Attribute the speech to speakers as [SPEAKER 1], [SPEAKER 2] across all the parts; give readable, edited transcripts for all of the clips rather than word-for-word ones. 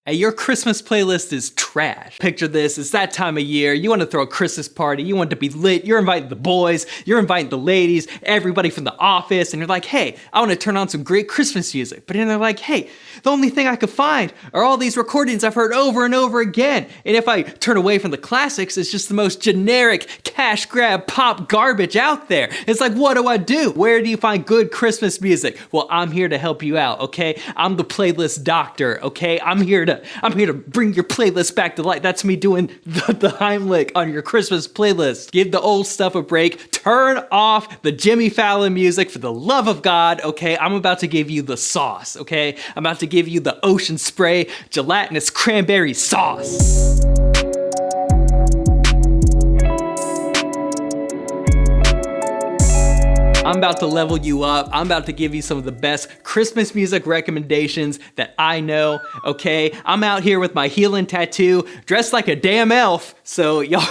[SPEAKER 1] Hey, your Christmas playlist is trash. Picture this, it's that time of year, you want to throw a Christmas party, you want it to be lit, you're inviting the boys, you're inviting the ladies, everybody from the office, and you're like, hey, I want to turn on some great Christmas music. But then they're like, hey, the only thing I could find are all these recordings I've heard over and over again. And if I turn away from the classics, it's just the most generic cash grab pop garbage out there. It's like, what do I do? Where do you find good Christmas music? Well, I'm here to help you out, okay? I'm the playlist doctor, okay? I'm here to bring your playlist back to life. That's me doing the Heimlich on your Christmas playlist. Give the old stuff a break. Turn off the Jimmy Fallon music for the love of God, okay? I'm about to give you the sauce, okay? I'm about to give you the Ocean Spray gelatinous cranberry sauce. I'm about to level you up. I'm about to give you some of the best Christmas music recommendations that I know, okay? I'm out here with my healing tattoo, dressed like a damn elf, so y'all...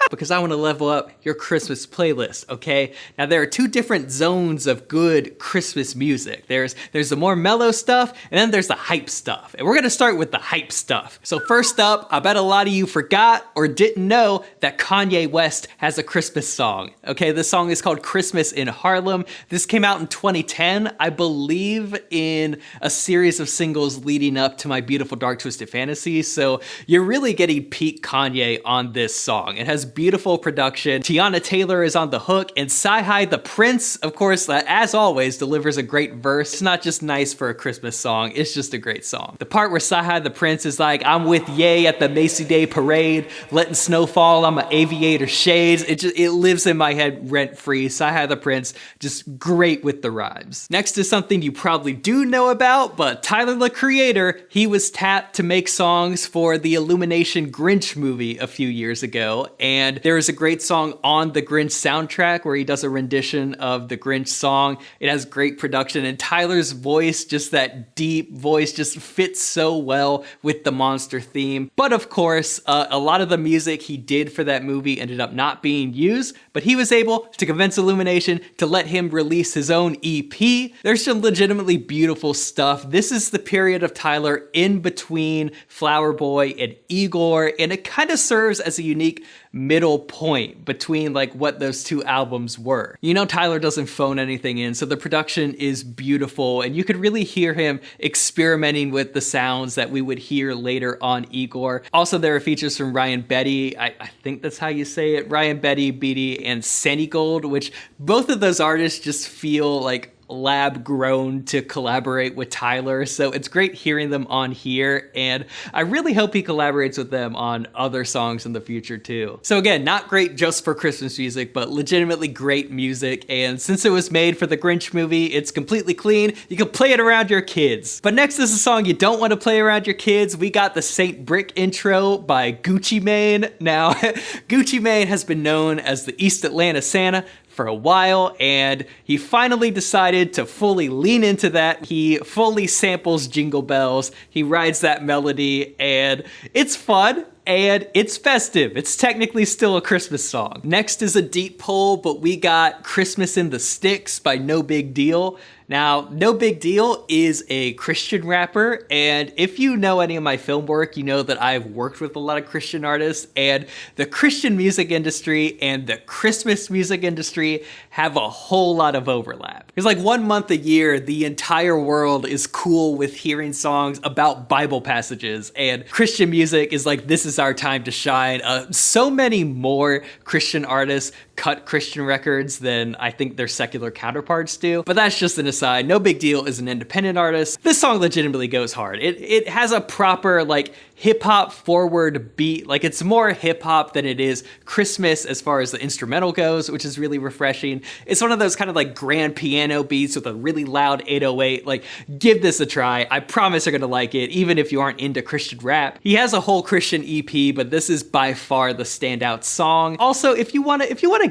[SPEAKER 1] because I want to level up your Christmas playlist, okay? Now there are two different zones of good Christmas music. There's the more mellow stuff, and then there's the hype stuff. And we're gonna start with the hype stuff. So first up, I bet a lot of you forgot or didn't know that Kanye West has a Christmas song, okay? This song is called Christmas in Harlem. This came out in 2010, I believe, in a series of singles leading up to My Beautiful Dark Twisted Fantasy. So you're really getting peak Kanye on this song. It has beautiful production. Tiana Taylor is on the hook, and Sci-Hi the Prince, of course, as always, delivers a great verse. It's not just nice for a Christmas song, it's just a great song. The part where Sci-Hi the Prince is like, I'm with Ye at the Macy Day Parade, letting snow fall on my aviator shades, it lives in my head rent-free. Sci-Hi the Prince, just great with the rhymes. Next is something you probably do know about, but Tyler, the Creator, he was tapped to make songs for the Illumination Grinch movie a few years ago, and there is a great song on the Grinch soundtrack where he does a rendition of the Grinch song. It has great production, and Tyler's voice, just that deep voice, just fits so well with the monster theme. But of course, a lot of the music he did for that movie ended up not being used, but he was able to convince Illumination to let him release his own EP. There's some legitimately beautiful stuff. This is the period of Tyler in between Flower Boy and Igor, and it kind of serves as a unique middle point between like what those two albums were. You know, Tyler doesn't phone anything in, so the production is beautiful, and you could really hear him experimenting with the sounds that we would hear later on Igor. Also, there are features from Ryan Betty, I think that's how you say it, Ryan Betty, Beatty, and Sandy Gold, which both of those artists just feel like lab grown to collaborate with Tyler, so it's great hearing them on here, and I really hope he collaborates with them on other songs in the future too. So again, not great just for Christmas music, but legitimately great music, and since it was made for the Grinch movie, it's completely clean. You can play it around your kids. But next is a song you don't want to play around your kids. We got the Saint Brick intro by Gucci Mane. Now, Gucci Mane has been known as the East Atlanta Santa for a while, and he finally decided to fully lean into that. He fully samples Jingle Bells, he rides that melody, and it's fun. And it's festive. It's technically still a Christmas song. Next is a deep pull, but we got Christmas in the Sticks by No Big Deal. Now, No Big Deal is a Christian rapper, and if you know any of my film work, you know that I've worked with a lot of Christian artists, and the Christian music industry and the Christmas music industry have a whole lot of overlap. It's like 1 month a year, the entire world is cool with hearing songs about Bible passages, and Christian music is like, this is our time to shine. So many more Christian artists cut Christian records than I think their secular counterparts do, but that's just an aside. No Big Deal is an independent artist. This song legitimately goes hard. It has a proper like hip-hop forward beat. Like, it's more hip-hop than it is Christmas as far as the instrumental goes, which is really refreshing. It's one of those kind of like grand piano beats with a really loud 808. Like, give this a try. I promise you're gonna like it, even if you aren't into Christian rap. He has a whole Christian EP, but this is by far the standout song. Also, if you wanna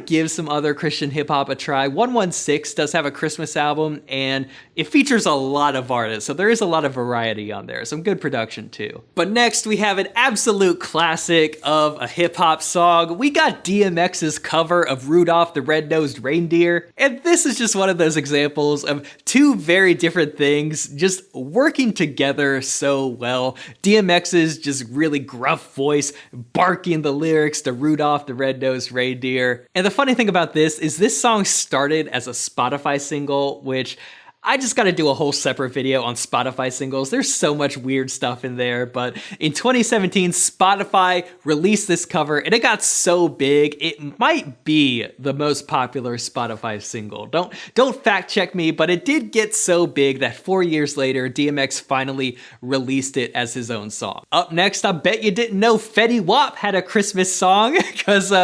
[SPEAKER 1] give some other Christian hip hop a try. 116 does have a Christmas album, and it features a lot of artists, so there is a lot of variety on there. Some good production too. But next we have an absolute classic of a hip hop song. We got DMX's cover of Rudolph the Red-Nosed Reindeer, and this is just one of those examples of two very different things just working together so well. DMX's just really gruff voice barking the lyrics to Rudolph the Red-Nosed Reindeer. And the funny thing about this is this song started as a Spotify single, which I just got to do a whole separate video on Spotify singles. There's so much weird stuff in there, but in 2017, Spotify released this cover and it got so big, it might be the most popular Spotify single. Don't fact check me, but it did get so big that 4 years later, DMX finally released it as his own song. Up next, I bet you didn't know Fetty Wap had a Christmas song, because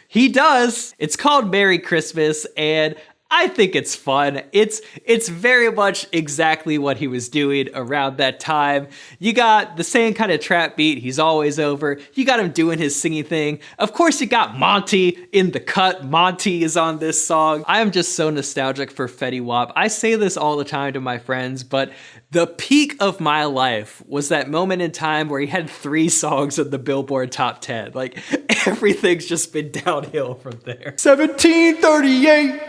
[SPEAKER 1] he does. It's called Merry Christmas, and I think it's fun. It's very much exactly what he was doing around that time. You got the same kind of trap beat he's always over. You got him doing his singing thing. Of course, you got Monty in the cut. Monty is on this song. I am just so nostalgic for Fetty Wap. I say this all the time to my friends, but the peak of my life was that moment in time where he had 3 songs in the Billboard Top 10. Like, everything's just been downhill from there. 1738.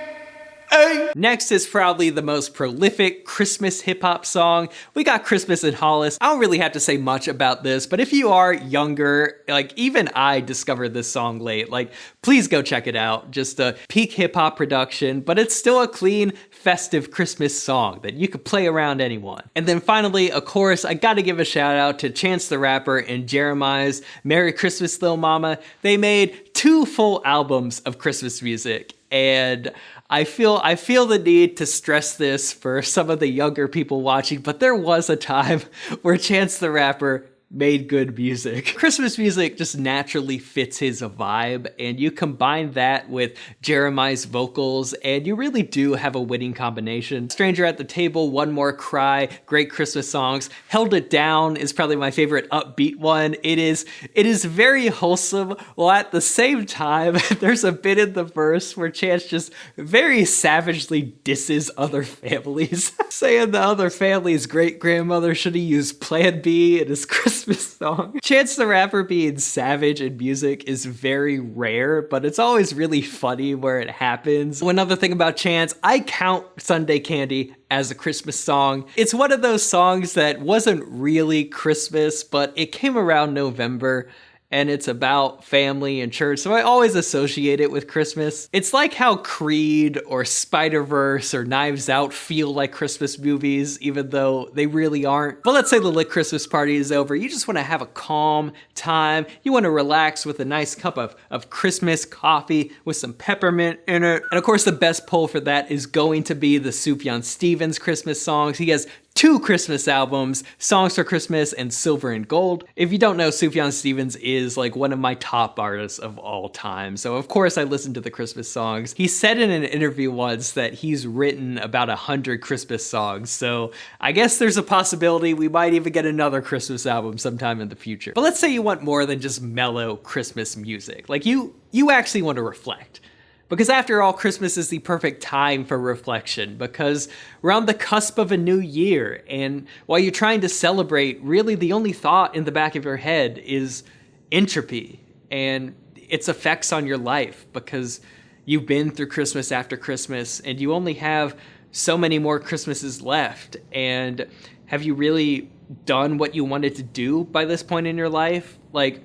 [SPEAKER 1] Hey. Next is probably the most prolific Christmas hip-hop song. We got Christmas in Hollis. I don't really have to say much about this, but if you are younger, like even I discovered this song late, like please go check it out. Just a peak hip-hop production, but it's still a clean, festive Christmas song that you could play around anyone. And then finally, of course, I gotta give a shout out to Chance the Rapper and Jeremiah's Merry Christmas Lil Mama. They made 2 full albums of Christmas music, and I feel the need to stress this for some of the younger people watching, but there was a time where Chance the Rapper made good music. Christmas music just naturally fits his vibe, and you combine that with Jeremiah's vocals, and you really do have a winning combination. Stranger at the Table, One More Cry, great Christmas songs. Held It Down is probably my favorite upbeat one. It is very wholesome, while at the same time, there's a bit in the verse where Chance just very savagely disses other families, saying the other family's great-grandmother should have used Plan B in his Christmas song. Chance the Rapper being savage in music is very rare, but it's always really funny where it happens. One other thing about Chance, I count Sunday Candy as a Christmas song. It's one of those songs that wasn't really Christmas, but it came around November, and it's about family and church, so I always associate it with Christmas. It's like how Creed or Spider-Verse or Knives Out feel like Christmas movies, even though they really aren't. But let's say the lit Christmas party is over. You just want to have a calm time. You want to relax with a nice cup of Christmas coffee with some peppermint in it. And of course, the best poll for that is going to be the Sufjan Stevens Christmas songs. He has 2 Christmas albums, Songs for Christmas and Silver and Gold. If you don't know, Sufjan Stevens is like one of my top artists of all time, so of course I listen to the Christmas songs. He said in an interview once that he's written about 100 Christmas songs, so I guess there's a possibility we might even get another Christmas album sometime in the future. But let's say you want more than just mellow Christmas music. Like you actually want to reflect. Because after all, Christmas is the perfect time for reflection, because we're on the cusp of a new year, and while you're trying to celebrate, really the only thought in the back of your head is entropy and its effects on your life, because you've been through Christmas after Christmas, and you only have so many more Christmases left. And have you really done what you wanted to do by this point in your life? Like,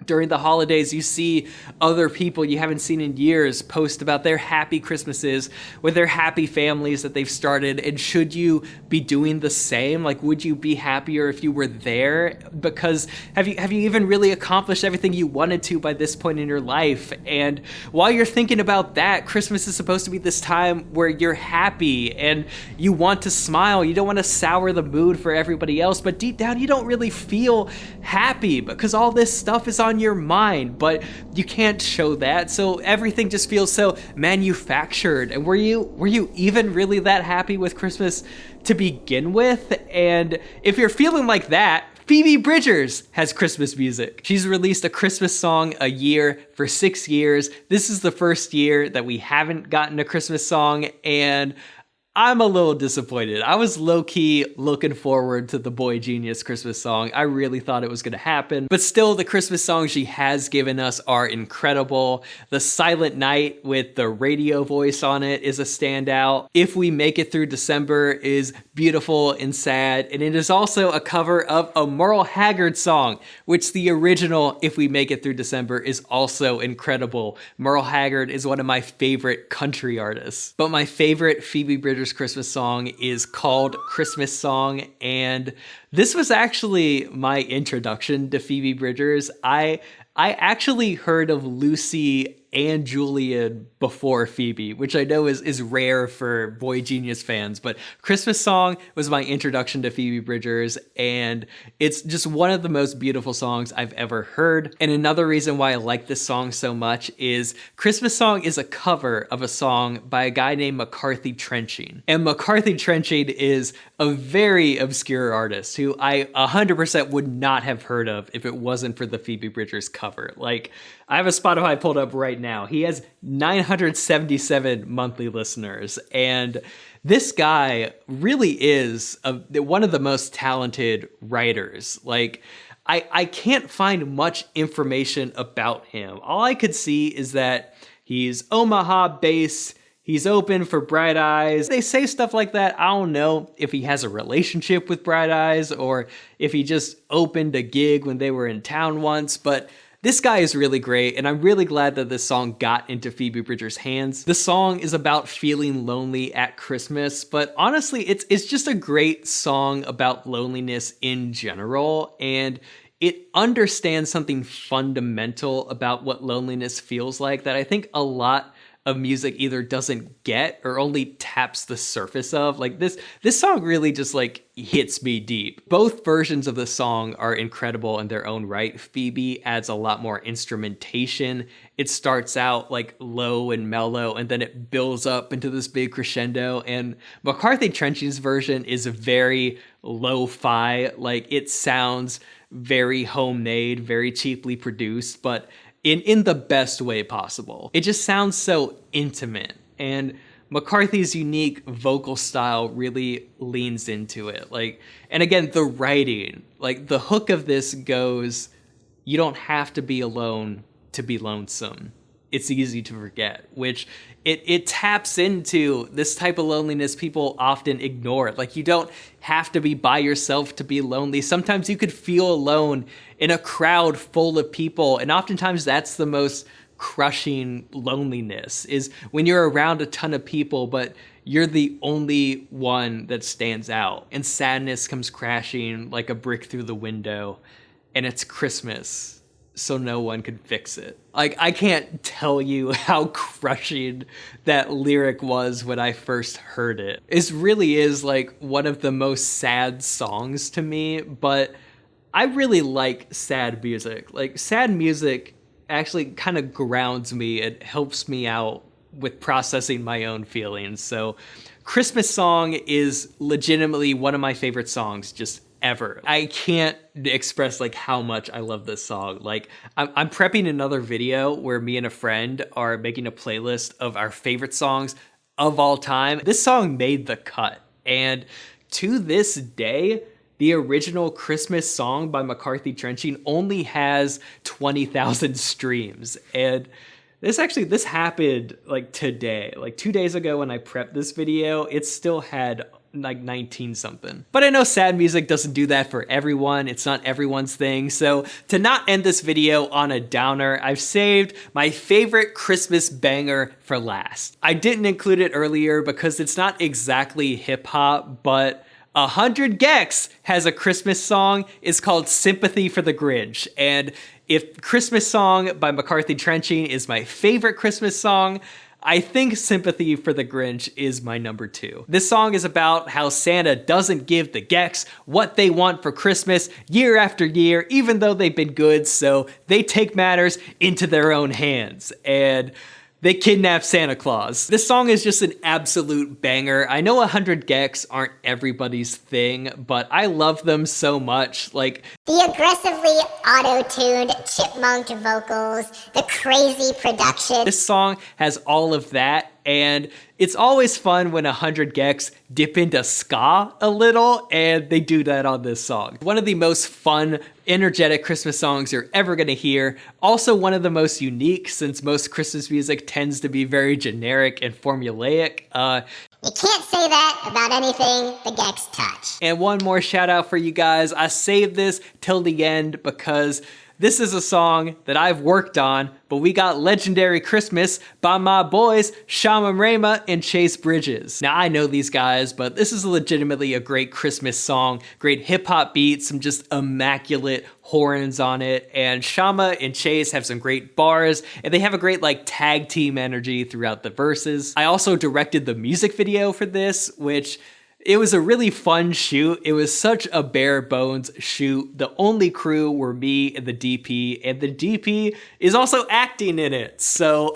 [SPEAKER 1] during the holidays, you see other people you haven't seen in years post about their happy Christmases with their happy families that they've started. And should you be doing the same? Like, would you be happier if you were there? Because have you even really accomplished everything you wanted to by this point in your life? And while you're thinking about that, Christmas is supposed to be this time where you're happy and you want to smile. You don't want to sour the mood for everybody else, but deep down, you don't really feel happy because all this stuff is on your mind, but you can't show that, so everything just feels so manufactured. And were you even really that happy with Christmas to begin with? And if you're feeling like that, Phoebe Bridgers has Christmas music. She's released a Christmas song a year for 6 years. This is the first year that we haven't gotten a Christmas song, and I'm a little disappointed. I was low-key looking forward to the Boy Genius Christmas song. I really thought it was gonna happen. But still, the Christmas songs she has given us are incredible. The Silent Night with the radio voice on it is a standout. If We Make It Through December is beautiful and sad. And it is also a cover of a Merle Haggard song, which the original If We Make It Through December is also incredible. Merle Haggard is one of my favorite country artists. But my favorite Phoebe Bridgers Christmas song is called Christmas Song, and this was actually my introduction to Phoebe Bridgers. I actually heard of Lucy and Julian before Phoebe, which I know is rare for Boy Genius fans, but Christmas Song was my introduction to Phoebe Bridgers, and it's just one of the most beautiful songs I've ever heard. And another reason why I like this song so much is Christmas Song is a cover of a song by a guy named McCarthy Trenching. And McCarthy Trenching is a very obscure artist who I 100% would not have heard of if it wasn't for the Phoebe Bridgers cover. Like, I have a Spotify pulled up right now. He has 977 monthly listeners, and this guy really is one of the most talented writers. Like, I can't find much information about him. All I could see is that he's Omaha-based, he's open for Bright Eyes. They say stuff like that. I don't know if he has a relationship with Bright Eyes or if he just opened a gig when they were in town once, but this guy is really great, and I'm really glad that this song got into Phoebe Bridgers' hands. The song is about feeling lonely at Christmas, but honestly, it's just a great song about loneliness in general, and it understands something fundamental about what loneliness feels like that I think a lot of music either doesn't get or only taps the surface of. Like this song really just like hits me deep. Both versions of the song are incredible in their own right. Phoebe adds a lot more instrumentation. It starts out like low and mellow, and then it builds up into this big crescendo. And McCarthy Trenching's version is very lo-fi. Like, it sounds very homemade, very cheaply produced, but in the best way possible. It just sounds so intimate, and McCarthy's unique vocal style really leans into it. Like, and again, the writing, like the hook of this goes, "You don't have to be alone to be lonesome. It's easy to forget," which it taps into this type of loneliness people often ignore. Like, you don't have to be by yourself to be lonely. Sometimes you could feel alone in a crowd full of people, and oftentimes that's the most crushing loneliness, is when you're around a ton of people, but you're the only one that stands out, and sadness comes crashing like a brick through the window, and it's Christmas, so no one could fix it. Like, I can't tell you how crushing that lyric was when I first heard it. It really is like one of the most sad songs to me, but I really like sad music. Like, sad music actually kind of grounds me. It helps me out with processing my own feelings. So Christmas Song is legitimately one of my favorite songs just ever. I can't express like how much I love this song. Like, I'm prepping another video where me and a friend are making a playlist of our favorite songs of all time. This song made the cut, and to this day, the original Christmas song by McCarthy Trenching only has 20,000 streams. And this happened like today, like 2 days ago when I prepped this video, it still had like 19 something. But I know sad music doesn't do that for everyone. It's not everyone's thing. So to not end this video on a downer, I've saved my favorite Christmas banger for last. I didn't include it earlier because it's not exactly hip hop, but 100 Gecs has a Christmas song. It's called Sympathy for the Grinch. And if Christmas Song by McCarthy Trenching is my favorite Christmas song, I think Sympathy for the Grinch is my number 2. This song is about how Santa doesn't give the Gecs what they want for Christmas year after year, even though they've been good, so they take matters into their own hands. And They kidnapped Santa Claus. This song is just an absolute banger. I know 100 Gecs aren't everybody's thing, but I love them so much. Like,
[SPEAKER 2] the aggressively auto-tuned chipmunk vocals, the crazy production.
[SPEAKER 1] This song has all of that, and it's always fun when 100 Gecs dip into ska a little, and they do that on this song. One of the most fun, energetic Christmas songs you're ever gonna hear. Also one of the most unique, since most Christmas music tends to be very generic and formulaic.
[SPEAKER 2] You can't say that about anything the Gecs touch.
[SPEAKER 1] And one more shout out for you guys. I saved this till the end because this is a song that I've worked on, but we got Legendary Christmas by my boys, Shama Rama and Chase Bridges. Now, I know these guys, but this is legitimately a great Christmas song, great hip hop beats, some just immaculate horns on it, and Shama and Chase have some great bars, and they have a great like tag team energy throughout the verses. I also directed the music video for this, which it was a really fun shoot. It was such a bare bones shoot. The only crew were me and the DP, and the DP is also acting in it. So,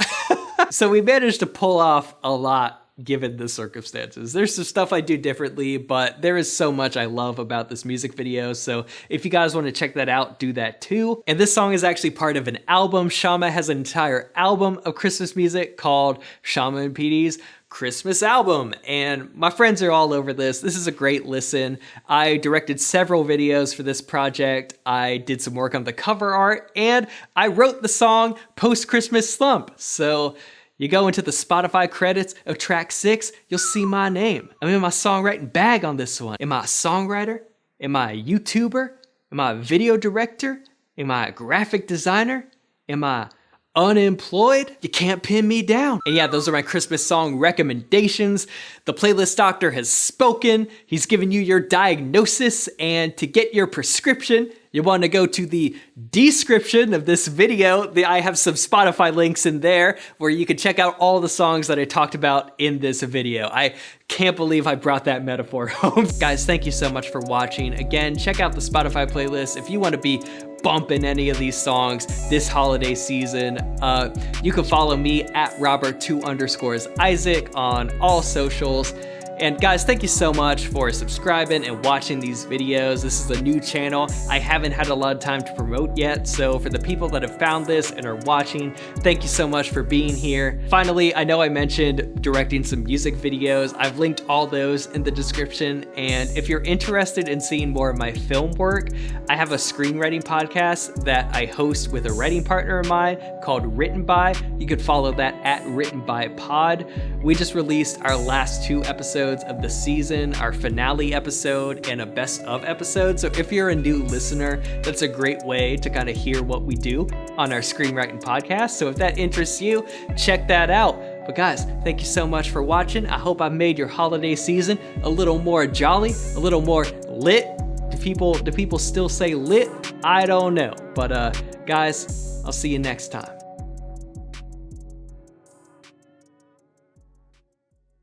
[SPEAKER 1] so we managed to pull off a lot given the circumstances. There's some stuff I do differently, but there is so much I love about this music video. So if you guys want to check that out, do that too. And this song is actually part of an album. Shama has an entire album of Christmas music called Shama and PD's Christmas album, and my friends are all over this. This is a great listen. I directed several videos for this project. I did some work on the cover art, and I wrote the song Post-Christmas Slump. So you go into the Spotify credits of track 6, you'll see my name. I'm in my songwriting bag on this one. Am I a songwriter? Am I a YouTuber? Am I a video director? Am I a graphic designer? Am I unemployed? You can't pin me down. And yeah, those are my Christmas song recommendations. The playlist doctor has spoken. He's given you your diagnosis, and to get your prescription, you want to go to the description of this video. I have some Spotify links in there where you can check out all the songs that I talked about in this video. I can't believe I brought that metaphor home. Guys, thank you so much for watching. Again, check out the Spotify playlist if you want to be bumping any of these songs this holiday season. You can follow me at Robert2_Isaac on all socials. And guys, thank you so much for subscribing and watching these videos. This is a new channel I haven't had a lot of time to promote yet. So for the people that have found this and are watching, thank you so much for being here. Finally, I know I mentioned directing some music videos. I've linked all those in the description. And if you're interested in seeing more of my film work, I have a screenwriting podcast that I host with a writing partner of mine called Written By. You could follow that at Written By Pod. We just released our last 2 episodes of the season, our finale episode and a best of episode. So if you're a new listener, that's a great way to kind of hear what we do on our screenwriting podcast. So if that interests you, check that out. But guys, thank you so much for watching. I hope I've made your holiday season a little more jolly, a little more lit. Do people still say lit? I don't know. But guys, I'll see you next time.